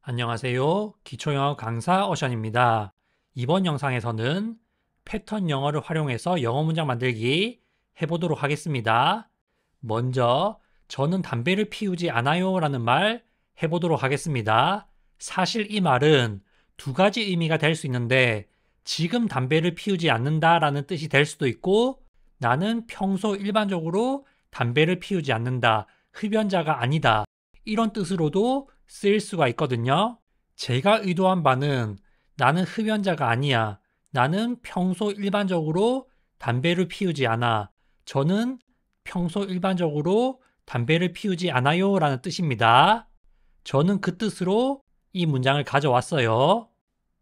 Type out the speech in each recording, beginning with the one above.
안녕하세요. 기초영어 강사 어션입니다. 이번 영상에서는 패턴 영어를 활용해서 영어 문장 만들기 해보도록 하겠습니다. 먼저 저는 담배를 피우지 않아요 라는 말 해보도록 하겠습니다. 사실 이 말은 두 가지 의미가 될 수 있는데 지금 담배를 피우지 않는다 라는 뜻이 될 수도 있고 나는 평소 일반적으로 담배를 피우지 않는다, 흡연자가 아니다 이런 뜻으로도 쓰일 수가 있거든요. 제가 의도한 바는 나는 흡연자가 아니야. 나는 평소 일반적으로 담배를 피우지 않아. 저는 평소 일반적으로 담배를 피우지 않아요 라는 뜻입니다. 저는 그 뜻으로 이 문장을 가져왔어요.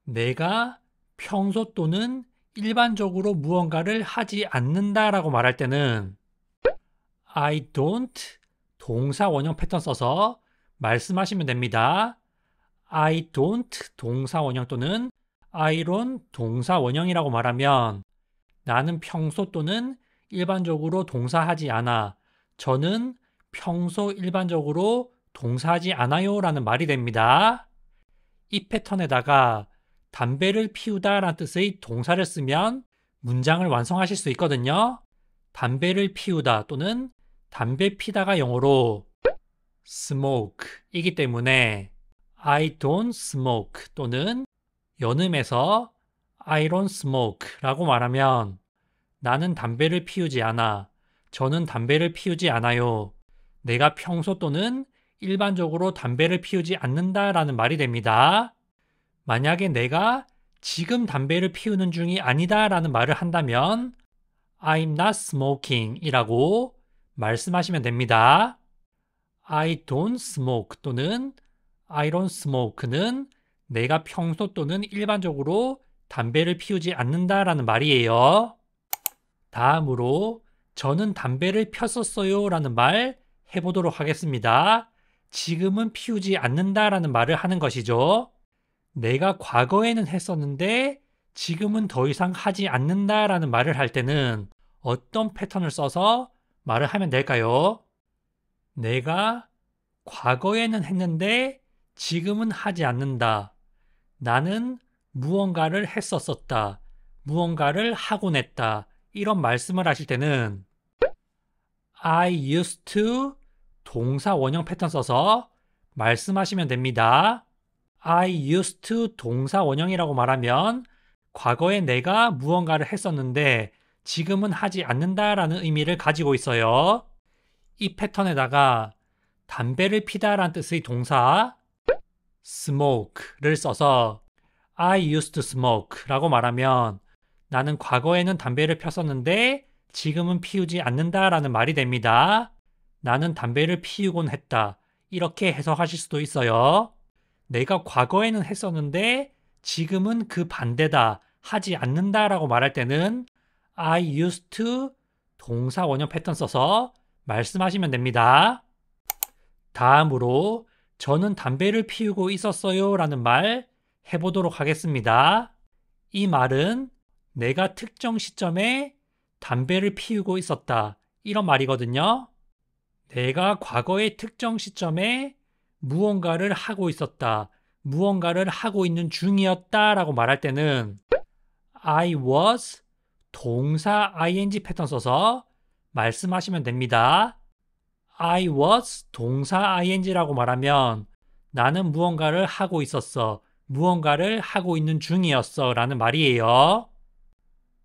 내가 평소 또는 일반적으로 무언가를 하지 않는다라고 말할 때는 I don't 동사 원형 패턴 써서 말씀하시면 됩니다. I don't 동사 원형 또는 I론 동사 원형이라고 말하면 나는 평소 또는 일반적으로 동사하지 않아. 저는 평소 일반적으로 동사하지 않아요 라는 말이 됩니다. 이 패턴에다가 담배를 피우다 라는 뜻의 동사를 쓰면 문장을 완성하실 수 있거든요. 담배를 피우다 또는 담배 피다가 영어로 smoke 이기 때문에 I don't smoke 또는 연음에서 I don't smoke 라고 말하면 나는 담배를 피우지 않아. 저는 담배를 피우지 않아요. 내가 평소 또는 일반적으로 담배를 피우지 않는다 라는 말이 됩니다. 만약에 내가 지금 담배를 피우는 중이 아니다 라는 말을 한다면 I'm not smoking 이라고 말씀하시면 됩니다. I don't smoke 또는 I don't smoke는 내가 평소 또는 일반적으로 담배를 피우지 않는다라는 말이에요. 다음으로 저는 담배를 폈었어요 라는 말 해보도록 하겠습니다. 지금은 피우지 않는다라는 말을 하는 것이죠. 내가 과거에는 했었는데 지금은 더 이상 하지 않는다라는 말을 할 때는 어떤 패턴을 써서 말을 하면 될까요? 내가 과거에는 했는데 지금은 하지 않는다. 나는 무언가를 했었었다. 무언가를 하곤 했다. 이런 말씀을 하실 때는 I used to 동사 원형 패턴 써서 말씀하시면 됩니다. I used to 동사 원형이라고 말하면 과거에 내가 무언가를 했었는데 지금은 하지 않는다라는 의미를 가지고 있어요. 이 패턴에다가 담배를 피다라는 뜻의 동사 smoke를 써서 I used to smoke 라고 말하면 나는 과거에는 담배를 폈었는데 지금은 피우지 않는다라는 말이 됩니다. 나는 담배를 피우곤 했다. 이렇게 해석하실 수도 있어요. 내가 과거에는 했었는데 지금은 그 반대다. 하지 않는다라고 말할 때는 I used to 동사 원형 패턴 써서 말씀하시면 됩니다. 다음으로 저는 담배를 피우고 있었어요 라는 말 해보도록 하겠습니다. 이 말은 내가 특정 시점에 담배를 피우고 있었다. 이런 말이거든요. 내가 과거의 특정 시점에 무언가를 하고 있었다. 무언가를 하고 있는 중이었다 라고 말할 때는 I was 동사 ing 패턴 써서 말씀하시면 됩니다. I was 동사 ing라고 말하면 나는 무언가를 하고 있었어. 무언가를 하고 있는 중이었어 라는 말이에요.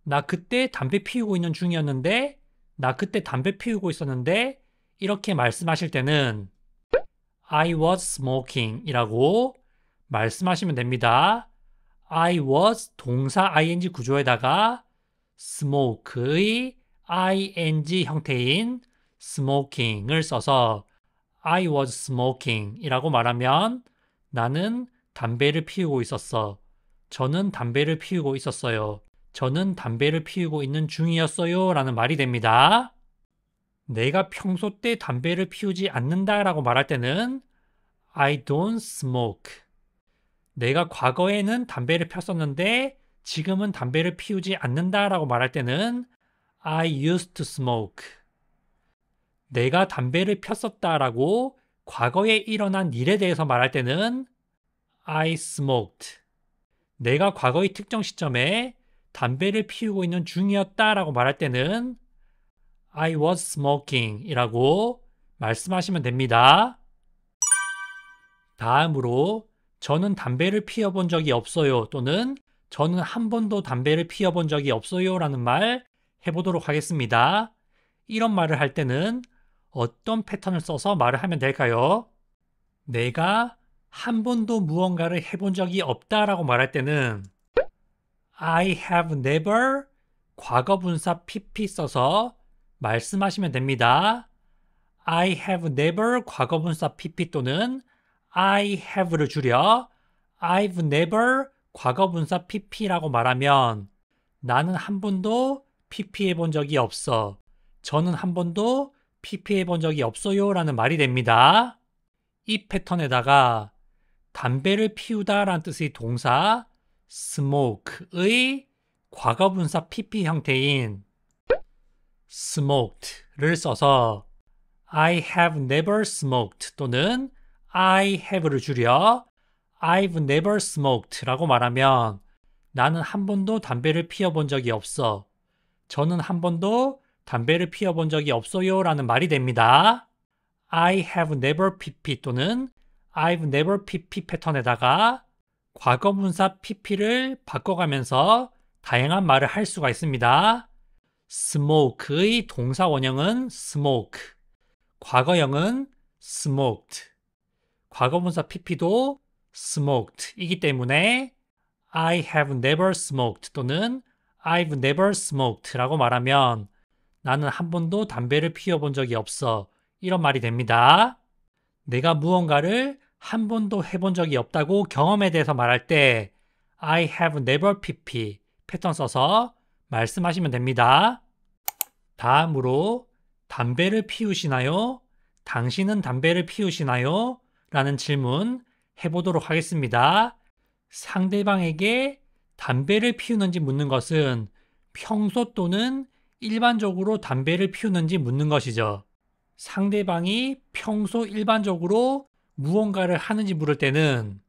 나 그때 담배 피우고 있는 중이었는데 나 그때 담배 피우고 있었는데 이렇게 말씀하실 때는 I was smoking 이라고 말씀하시면 됩니다. I was 동사 ing 구조에다가 smoke의 ing 형태인 smoking을 써서 I was smoking 이라고 말하면 나는 담배를 피우고 있었어. 저는 담배를 피우고 있었어요. 저는 담배를 피우고 있는 중이었어요 라는 말이 됩니다. 내가 평소 때 담배를 피우지 않는다 라고 말할 때는 I don't smoke. 내가 과거에는 담배를 폈었는데 지금은 담배를 피우지 않는다 라고 말할 때는 I used to smoke. 내가 담배를 폈었다라고 과거에 일어난 일에 대해서 말할 때는 I smoked. 내가 과거의 특정 시점에 담배를 피우고 있는 중이었다라고 말할 때는 I was smoking 이라고 말씀하시면 됩니다. 다음으로 저는 담배를 피워본 적이 없어요 또는 저는 한 번도 담배를 피워본 적이 없어요 라는 말 해보도록 하겠습니다. 이런 말을 할 때는 어떤 패턴을 써서 말을 하면 될까요? 내가 한 번도 무언가를 해본 적이 없다라고 말할 때는 I have never 과거 분사 pp 써서 말씀하시면 됩니다. I have never 과거 분사 pp 또는 I have를 줄여 I've never 과거 분사 pp라고 말하면 나는 한 번도 pp 해본 적이 없어. 저는 한 번도 pp 해본 적이 없어요 라는 말이 됩니다. 이 패턴에다가 담배를 피우다 라는 뜻의 동사 smoke의 과거분사 pp 형태인 smoked를 써서 I have never smoked 또는 I have를 줄여 I've never smoked 라고 말하면 나는 한 번도 담배를 피워본 적이 없어. 저는 한 번도 담배를 피워본 적이 없어요 라는 말이 됩니다. I have never pp 또는 I've never pp 패턴에다가 과거분사 pp를 바꿔가면서 다양한 말을 할 수가 있습니다. smoke의 동사 원형은 smoke, 과거형은 smoked, 과거분사 pp도 smoked 이기 때문에 I have never smoked 또는 I've never smoked 라고 말하면 나는 한 번도 담배를 피워본 적이 없어. 이런 말이 됩니다. 내가 무언가를 한 번도 해본 적이 없다고 경험에 대해서 말할 때 I have never pp 패턴 써서 말씀하시면 됩니다. 다음으로 담배를 피우시나요? 당신은 담배를 피우시나요? 라는 질문 해보도록 하겠습니다. 상대방에게 담배를 피우는지 묻는 것은 평소 또는 일반적으로 담배를 피우는지 묻는 것이죠. 상대방이 평소 일반적으로 무언가를 하는지 물을 때는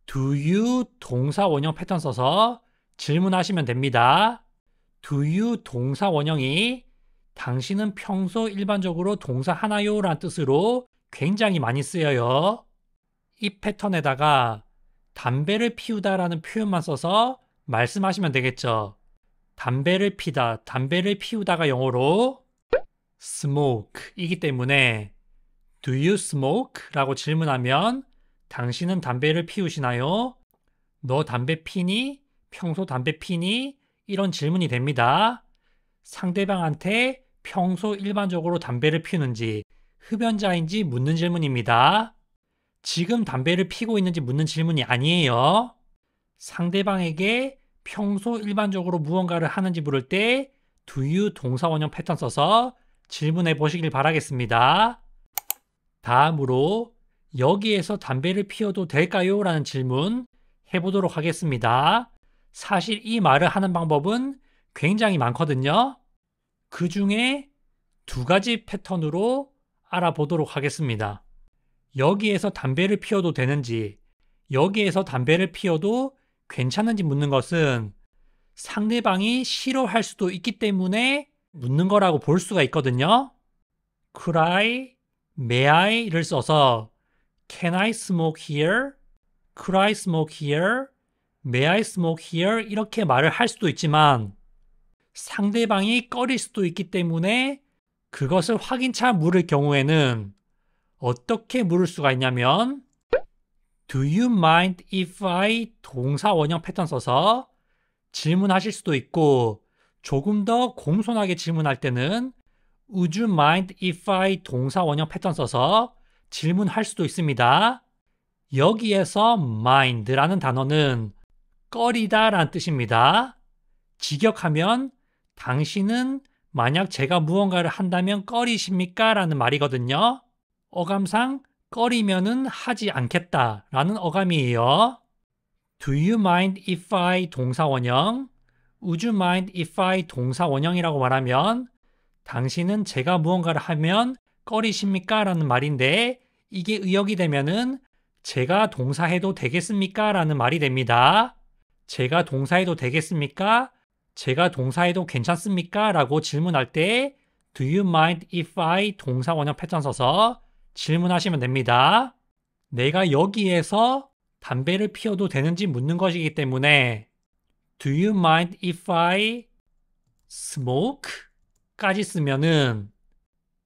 Do you 동사 원형 패턴 써서 질문하시면 됩니다. Do you 동사 원형이 당신은 평소 일반적으로 동사 하나요? 라는 뜻으로 굉장히 많이 쓰여요. 이 패턴에다가 담배를 피우다 라는 표현만 써서 말씀하시면 되겠죠. 담배를 피다, 담배를 피우다가 영어로 smoke 이기 때문에 Do you smoke? 라고 질문하면 당신은 담배를 피우시나요? 너 담배 피니? 평소 담배 피니? 이런 질문이 됩니다. 상대방한테 평소 일반적으로 담배를 피우는지 흡연자인지 묻는 질문입니다. 지금 담배를 피우고 있는지 묻는 질문이 아니에요. 상대방에게 평소 일반적으로 무언가를 하는지 물을 때 Do you 동사 원형 패턴 써서 질문해 보시길 바라겠습니다. 다음으로 여기에서 담배를 피워도 될까요? 라는 질문 해보도록 하겠습니다. 사실 이 말을 하는 방법은 굉장히 많거든요. 그 중에 두 가지 패턴으로 알아보도록 하겠습니다. 여기에서 담배를 피워도 되는지, 여기에서 담배를 피워도 괜찮은지 묻는 것은 상대방이 싫어할 수도 있기 때문에 묻는 거라고 볼 수가 있거든요. Could I, may I를 써서 Can I smoke here? Could I smoke here? May I smoke here? 이렇게 말을 할 수도 있지만 상대방이 꺼릴 수도 있기 때문에 그것을 확인차 물을 경우에는 어떻게 물을 수가 있냐면 Do you mind if I 동사 원형 패턴 써서 질문하실 수도 있고 조금 더 공손하게 질문할 때는 Would you mind if I 동사 원형 패턴 써서 질문할 수도 있습니다. 여기에서 mind라는 단어는 꺼리다 라는 뜻입니다. 직역하면 당신은 만약 제가 무언가를 한다면 꺼리십니까? 라는 말이거든요. 어감상 꺼리면은 하지 않겠다 라는 어감이에요. Do you mind if I 동사 원형? Would you mind if I 동사 원형이라고 말하면 당신은 제가 무언가를 하면 꺼리십니까? 라는 말인데 이게 의역이 되면은 제가 동사해도 되겠습니까? 라는 말이 됩니다. 제가 동사해도 되겠습니까? 제가 동사해도 괜찮습니까? 라고 질문할 때 Do you mind if I 동사 원형 패턴 써서 질문하시면 됩니다. 내가 여기에서 담배를 피워도 되는지 묻는 것이기 때문에 Do you mind if I smoke? 까지 쓰면은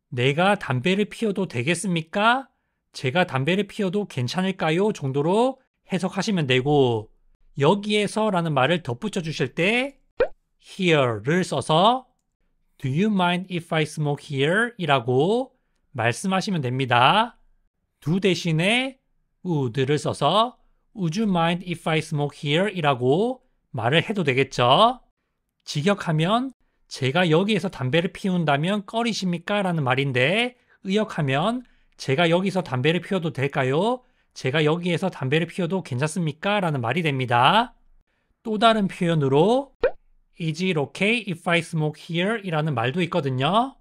내가 담배를 피워도 되겠습니까? 제가 담배를 피워도 괜찮을까요? 정도로 해석하시면 되고 여기에서 라는 말을 덧붙여 주실 때 here를 써서 Do you mind if I smoke here? 이라고 말씀하시면 됩니다. do 대신에 would를 써서 Would you mind if I smoke here? 이라고 말을 해도 되겠죠. 직역하면 제가 여기에서 담배를 피운다면 꺼리십니까? 라는 말인데 의역하면 제가 여기서 담배를 피워도 될까요? 제가 여기에서 담배를 피워도 괜찮습니까? 라는 말이 됩니다. 또 다른 표현으로 Is it okay if I smoke here? 이라는 말도 있거든요.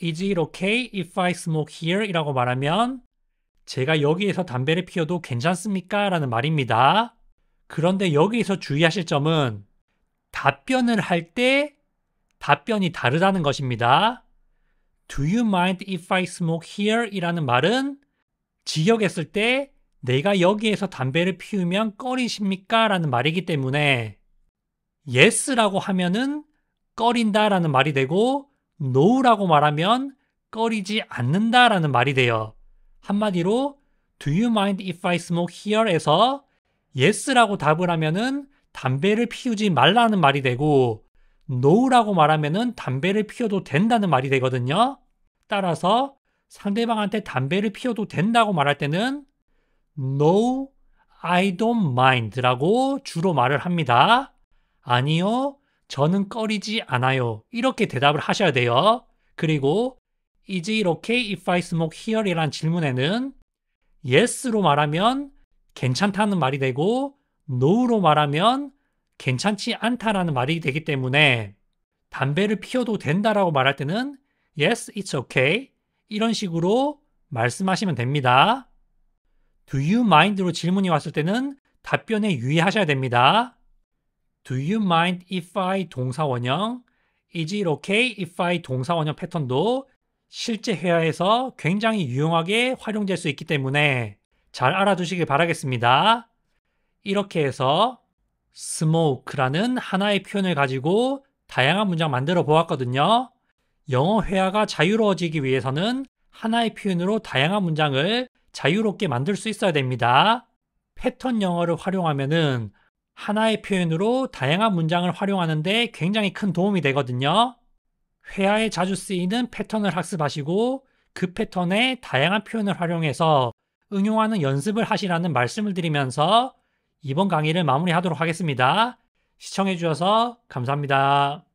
Is it okay if I smoke here? 이라고 말하면 제가 여기에서 담배를 피워도 괜찮습니까? 라는 말입니다. 그런데 여기에서 주의하실 점은 답변을 할 때 답변이 다르다는 것입니다. Do you mind if I smoke here? 이라는 말은 직역했을 때 내가 여기에서 담배를 피우면 꺼리십니까? 라는 말이기 때문에 yes라고 하면은 꺼린다 라는 말이 되고 no라고 말하면 꺼리지 않는다 라는 말이 돼요. 한마디로 Do you mind if I smoke here? 에서 yes라고 답을 하면은 담배를 피우지 말라는 말이 되고 no라고 말하면은 담배를 피워도 된다는 말이 되거든요. 따라서 상대방한테 담배를 피워도 된다고 말할 때는 No, I don't mind 라고 주로 말을 합니다. 아니요, 저는 꺼리지 않아요. 이렇게 대답을 하셔야 돼요. 그리고 Is it okay if I smoke here? 이란 질문에는 Yes로 말하면 괜찮다는 말이 되고 No로 말하면 괜찮지 않다라는 말이 되기 때문에 담배를 피워도 된다라고 말할 때는 Yes, it's okay. 이런 식으로 말씀하시면 됩니다. Do you mind로 질문이 왔을 때는 답변에 유의하셔야 됩니다. Do you mind if I 동사 원형, Is it okay if I 동사 원형 패턴도 실제 회화에서 굉장히 유용하게 활용될 수 있기 때문에 잘 알아두시길 바라겠습니다. 이렇게 해서 smoke라는 하나의 표현을 가지고 다양한 문장 만들어 보았거든요. 영어 회화가 자유로워지기 위해서는 하나의 표현으로 다양한 문장을 자유롭게 만들 수 있어야 됩니다. 패턴 영어를 활용하면은 하나의 표현으로 다양한 문장을 활용하는데 굉장히 큰 도움이 되거든요. 회화에 자주 쓰이는 패턴을 학습하시고 그 패턴에 다양한 표현을 활용해서 응용하는 연습을 하시라는 말씀을 드리면서 이번 강의를 마무리하도록 하겠습니다. 시청해 주셔서 감사합니다.